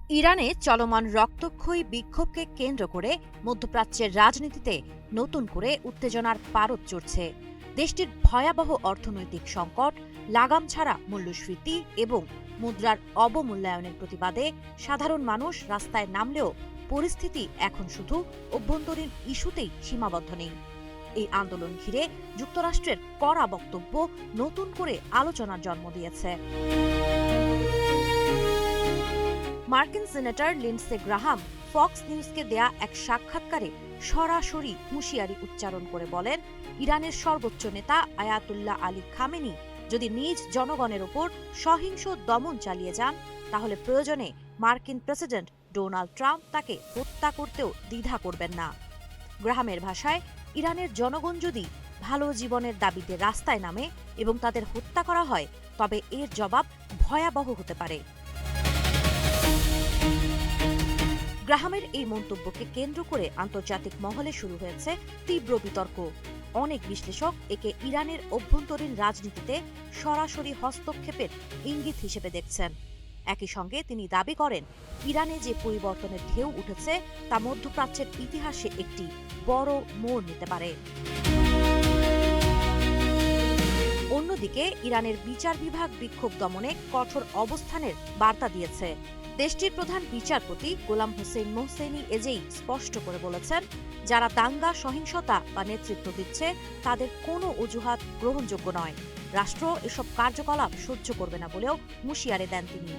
ইরানে চলমান রক্তক্ষয়ী বিক্ষোভকে কেন্দ্র করে মধ্যপ্রাচ্যের রাজনীতিতে নতুন করে উত্তেজনার পারদ চড়ছে। দেশটির ভয়াবহ অর্থনৈতিক সংকট, লাগাম ছাড়া মূল্যস্ফীতি এবং মুদ্রার অবমূল্যায়নের প্রতিবাদে সাধারণ মানুষ রাস্তায় নামলেও পরিস্থিতি এখন শুধু অভ্যন্তরীণ ইস্যুতেই সীমাবদ্ধ নেই। এই আন্দোলন ঘিরে যুক্তরাষ্ট্রের কড়া বক্তব্য নতুন করে আলোচনার জন্ম দিয়েছে। মার্কিন সিনেটর লিন্ডসে গ্রাহাম ফক্স নিউজকে দেয়া এক সাক্ষাৎকারে সরাসরি হুঁশিয়ারি উচ্চারণ করে বলেন, ইরানের সর্বোচ্চ নেতা আয়াতুল্লাহ আলী খামেনি যদি নিজ জনগণের ওপর সহিংস দমন চালিয়ে যান, তাহলে প্রয়োজনে মার্কিন প্রেসিডেন্ট ডোনাল্ড ট্রাম্প তাকে হত্যা করতেও দ্বিধা করবেন না। গ্রাহামের ভাষায়, ইরানের জনগণ যদি ভালো জীবনের দাবিতে রাস্তায় নামে এবং তাদের হত্যা করা হয়, তবে এর জবাব ভয়াবহ হতে পারে। গ্রাহামের এই মন্তব্যকে কেন্দ্র করে আন্তর্জাতিক মহলে শুরু হয়েছে তীব্র বিতর্ক। অনেক বিশ্লেষক একে ইরানের অভ্যন্তরীণ রাজনীতিতে সরাসরি হস্তক্ষেপের ইঙ্গিত হিসেবে দেখছেন। একই সঙ্গে তিনি দাবি করেন, ইরানে যে পরিবর্তনের ঢেউ উঠেছে তা মধ্যপ্রাচ্যের ইতিহাসে একটি বড় মোড় নিতে পারে। অন্যদিকে ইরানের বিচার বিভাগ বিক্ষোভ দমনে কঠোর অবস্থানের বার্তা দিয়েছে। দেশটির প্রধান বিচারপতি গোলাম হোসেন মোহসেনি এজেই স্পষ্ট করে বলেছেন, যারা দাঙ্গা, সহিংসতা বা নেতৃত্ব দিচ্ছে তাদের কোনো অজুহাত গ্রহণযোগ্য নয়। রাষ্ট্র এসব কার্যকলাপ সহ্য করবে না বলেও হুঁশিয়ারি দেন তিনি।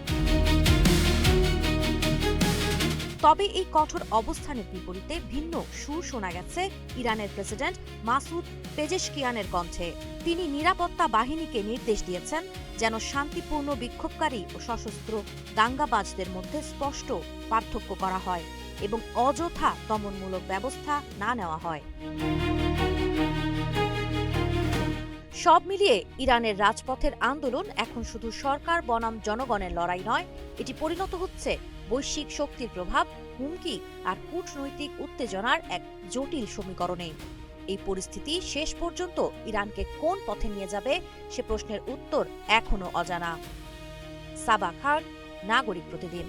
তবে এই কঠোর অবস্থানের বিপরীতে ভিন্ন সুর শোনা গেছে ইরানের প্রেসিডেন্ট মাসুদ পেজেশকিয়ানের কণ্ঠে। তিনি নিরাপত্তা বাহিনীকে নির্দেশ দিয়েছেন যেন শান্তিপূর্ণ বিক্ষোভকারী ও সশস্ত্র দাঙ্গাবাজদের মধ্যে স্পষ্ট পার্থক্য করা হয় এবং অযথা দমনমূলক ব্যবস্থা না নেওয়া হয়। সব মিলিয়ে ইরানের রাজপথের আন্দোলন এখন শুধু সরকার বনাম জনগণের লড়াই নয়, এটি পরিণত হচ্ছে বৈশ্বিক শক্তির প্রভাব, হুমকি আর কূটনৈতিক উত্তেজনার এক জটিল সমীকরণে। এই পরিস্থিতি শেষ পর্যন্ত ইরানকে কোন পথে নিয়ে যাবে সে প্রশ্নের উত্তর এখনো অজানা। সাবা খান, নাগরিক প্রতিদিন।